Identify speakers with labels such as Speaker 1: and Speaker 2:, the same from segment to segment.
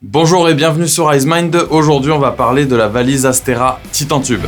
Speaker 1: Bonjour et bienvenue sur IceMind. Aujourd'hui on va parler de la valise Astera Titantube.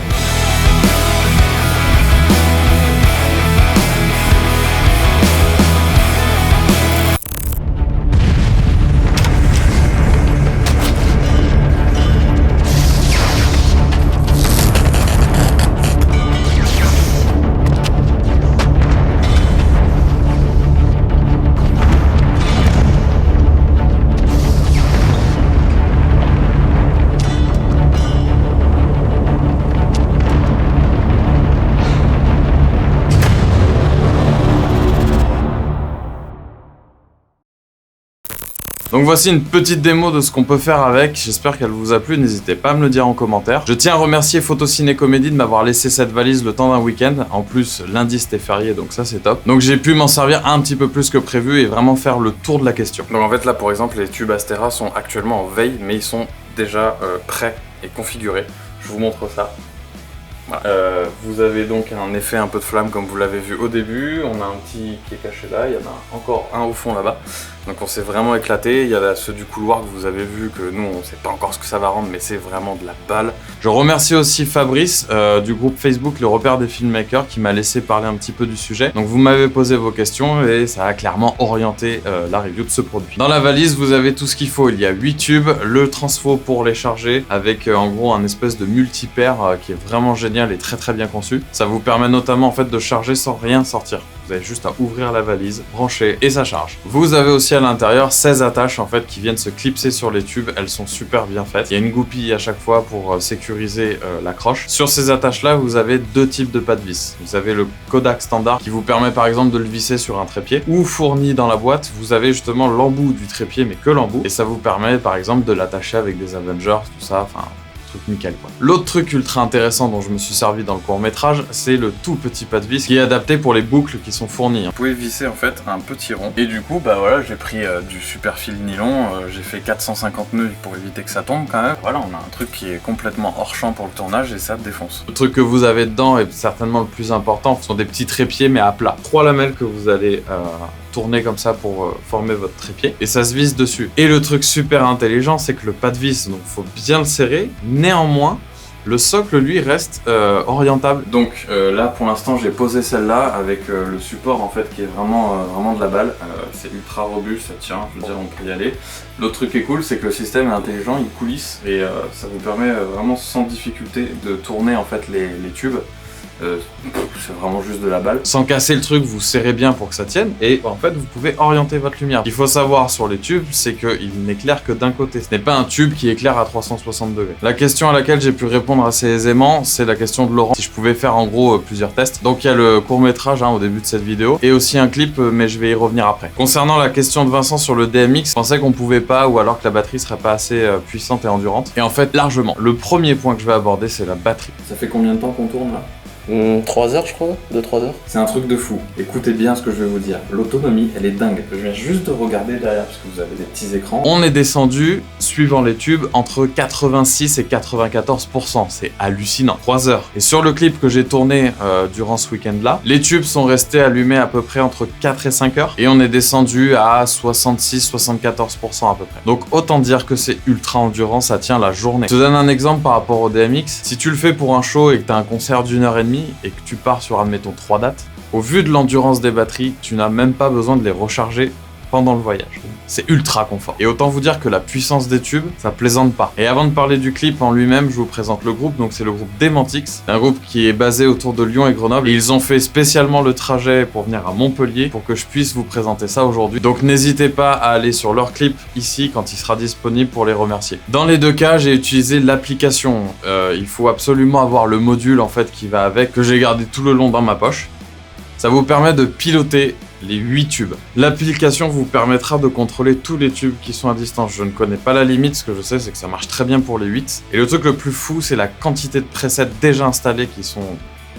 Speaker 1: Donc voici une petite démo de ce qu'on peut faire avec, j'espère qu'elle vous a plu, n'hésitez pas à me le dire en commentaire. Je tiens à remercier Photociné Comédie de m'avoir laissé cette valise le temps d'un week-end. En plus, lundi c'était férié, donc ça c'est top. Donc j'ai pu m'en servir un petit peu plus que prévu et vraiment faire le tour de la question. Donc en fait là par exemple, les tubes Astera sont actuellement en veille, mais ils sont déjà prêts et configurés. Je vous montre ça. Voilà. Vous avez donc un effet un peu de flamme comme vous l'avez vu au début. On a un petit qui est caché là, il y en a encore un au fond là-bas. Donc on s'est vraiment éclaté. Il y a ceux du couloir que vous avez vu que nous on sait pas encore ce que ça va rendre, mais c'est vraiment de la balle. Je remercie aussi Fabrice du groupe Facebook Le Repère des Filmmakers qui m'a laissé parler un petit peu du sujet. Donc vous m'avez posé vos questions et ça a clairement orienté la review de ce produit. Dans la valise vous avez tout ce qu'il faut. Il y a 8 tubes, le transfo pour les charger avec en gros un espèce de multipaire qui est vraiment génial et très bien conçu. Ça vous permet notamment en fait de charger sans rien sortir. Vous avez juste à ouvrir la valise, brancher et ça charge. Vous avez aussi à l'intérieur 16 attaches en fait qui viennent se clipser sur les tubes. Elles sont super bien faites. Il y a une goupille à chaque fois pour sécuriser l'accroche. Sur ces attaches là vous avez deux types de pas de vis. Vous avez le Kodak standard qui vous permet par exemple de le visser sur un trépied, ou fourni dans la boîte vous avez justement l'embout du trépied mais que l'embout, et ça vous permet par exemple de l'attacher avec des Avengers, tout ça, enfin truc nickel quoi. L'autre truc ultra intéressant dont je me suis servi dans le court-métrage, c'est le tout petit pas de vis qui est adapté pour les boucles qui sont fournies. Vous pouvez visser en fait un petit rond et du coup bah voilà, j'ai pris du super fil nylon, j'ai fait 450 nœuds pour éviter que ça tombe quand même. Voilà, on a un truc qui est complètement hors champ pour le tournage et ça défonce. Le truc que vous avez dedans est certainement le plus important, ce sont des petits trépieds mais à plat. 3 lamelles que vous allez tourner comme ça pour former votre trépied et ça se visse dessus. Et le truc super intelligent, c'est que le pas de vis, donc faut bien le serrer, néanmoins le socle lui reste orientable. Donc là pour l'instant j'ai posé celle-là avec le support en fait qui est vraiment de la balle. C'est ultra robuste, ça tient, je veux dire on peut y aller. L'autre truc qui est cool, c'est que le système est intelligent, il coulisse et ça vous permet vraiment sans difficulté de tourner en fait les tubes. C'est vraiment juste de la balle. Sans casser le truc, vous serrez bien pour que ça tienne et en fait vous pouvez orienter votre lumière. Il faut savoir sur les tubes, c'est qu'il n'éclaire que d'un côté. Ce n'est pas un tube qui éclaire à 360 degrés. La question à laquelle j'ai pu répondre assez aisément, c'est la question de Laurent. Si je pouvais faire en gros plusieurs tests. Donc il y a le court-métrage au début de cette vidéo et aussi un clip, mais je vais y revenir après. Concernant la question de Vincent sur le DMX, je pensais qu'on pouvait pas ou alors que la batterie serait pas assez puissante et endurante. Et en fait largement. Le premier point que je vais aborder, c'est la batterie. Ça fait combien de temps qu'on tourne là ?
Speaker 2: 3 heures je crois, 2-3 heures.
Speaker 1: C'est un truc de fou. Écoutez bien ce que je vais vous dire. L'autonomie, elle est dingue. Je viens juste de regarder derrière parce que vous avez des petits écrans. On est descendu, suivant les tubes, entre 86 et 94%. C'est hallucinant. 3 heures. Et sur le clip que j'ai tourné durant ce week-end-là, les tubes sont restés allumés à peu près entre 4 et 5 heures. Et on est descendu à 66-74% à peu près. Donc autant dire que c'est ultra endurant, ça tient la journée. Je te donne un exemple par rapport au DMX. Si tu le fais pour un show et que tu as un concert d'1h30, et que tu pars sur admettons 3 dates, au vu de l'endurance des batteries, tu n'as même pas besoin de les recharger pendant le voyage. C'est ultra confort. Et autant vous dire que la puissance des tubes, ça plaisante pas. Et avant de parler du clip en lui-même, je vous présente le groupe. Donc c'est le groupe Demantix. C'est un groupe qui est basé autour de Lyon et Grenoble. Et ils ont fait spécialement le trajet pour venir à Montpellier pour que je puisse vous présenter ça aujourd'hui. Donc n'hésitez pas à aller sur leur clip ici quand il sera disponible pour les remercier. Dans les deux cas, j'ai utilisé l'application. Il faut absolument avoir le module en fait qui va avec, que j'ai gardé tout le long dans ma poche. Ça vous permet de piloter les 8 tubes. L'application vous permettra de contrôler tous les tubes qui sont à distance. Je ne connais pas la limite, ce que je sais c'est que ça marche très bien pour les 8. Et le truc le plus fou, c'est la quantité de presets déjà installés qui sont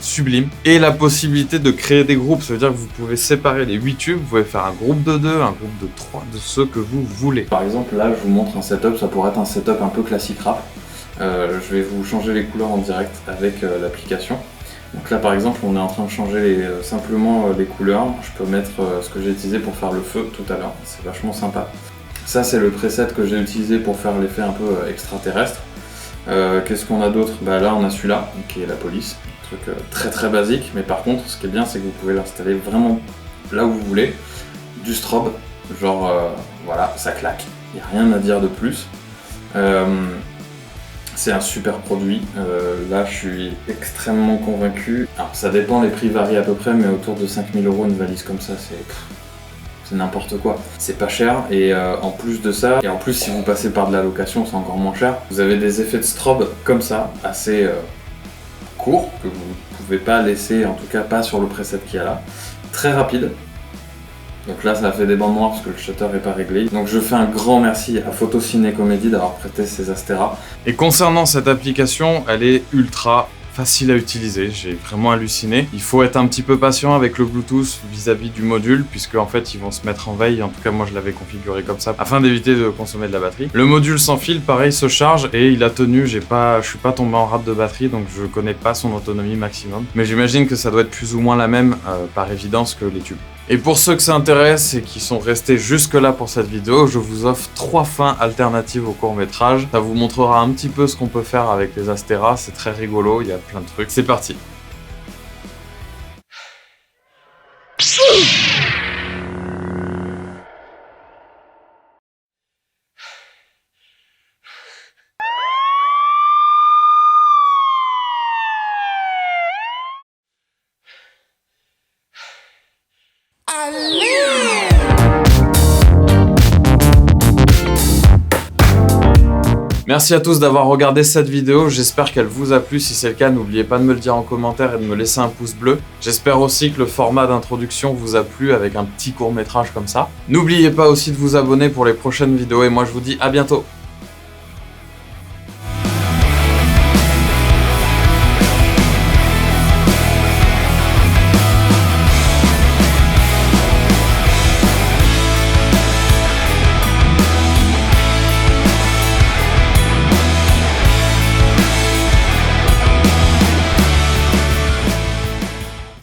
Speaker 1: sublimes. Et la possibilité de créer des groupes, ça veut dire que vous pouvez séparer les 8 tubes, vous pouvez faire un groupe de 2, un groupe de 3, de ceux que vous voulez. Par exemple là, je vous montre un setup, ça pourrait être un setup un peu classique rap. Je vais vous changer les couleurs en direct avec l'application. Donc là par exemple on est en train de changer simplement les couleurs. Je peux mettre ce que j'ai utilisé pour faire le feu tout à l'heure, c'est vachement sympa. Ça c'est le preset que j'ai utilisé pour faire l'effet un peu extraterrestre. Qu'est-ce qu'on a d'autre? Bah là on a celui-là, qui est la police. Un truc très très basique, mais par contre ce qui est bien c'est que vous pouvez l'installer vraiment là où vous voulez. Du strobe, genre voilà, ça claque. Il n'y a rien à dire de plus. C'est un super produit, là je suis extrêmement convaincu. Alors ça dépend, les prix varient à peu près, mais autour de 5000 € une valise comme ça, c'est n'importe quoi. C'est pas cher, et en plus de ça, et en plus si vous passez par de la location, c'est encore moins cher. Vous avez des effets de strobe comme ça, assez courts, que vous pouvez pas laisser, en tout cas pas sur le preset qu'il y a là. Très rapide. Donc là ça a fait des bandes noires parce que le shutter n'est pas réglé. Donc je fais un grand merci à Photo Ciné Comédie d'avoir prêté ces Astera. Et concernant cette application, elle est ultra facile à utiliser, j'ai vraiment halluciné. Il faut être un petit peu patient avec le Bluetooth vis-à-vis du module, puisque en fait ils vont se mettre en veille, en tout cas moi je l'avais configuré comme ça, afin d'éviter de consommer de la batterie. Le module sans fil, pareil, se charge et il a tenu, je suis pas tombé en rate de batterie, donc je connais pas son autonomie maximum. Mais j'imagine que ça doit être plus ou moins la même, par évidence, que les tubes. Et pour ceux que ça intéresse et qui sont restés jusque là pour cette vidéo, je vous offre 3 fins alternatives au court-métrage. Ça vous montrera un petit peu ce qu'on peut faire avec les Astera, c'est très rigolo, il y a plein de trucs. C'est parti. Merci à tous d'avoir regardé cette vidéo, j'espère qu'elle vous a plu. Si c'est le cas, n'oubliez pas de me le dire en commentaire et de me laisser un pouce bleu. J'espère aussi que le format d'introduction vous a plu avec un petit court-métrage comme ça. N'oubliez pas aussi de vous abonner pour les prochaines vidéos et moi je vous dis à bientôt.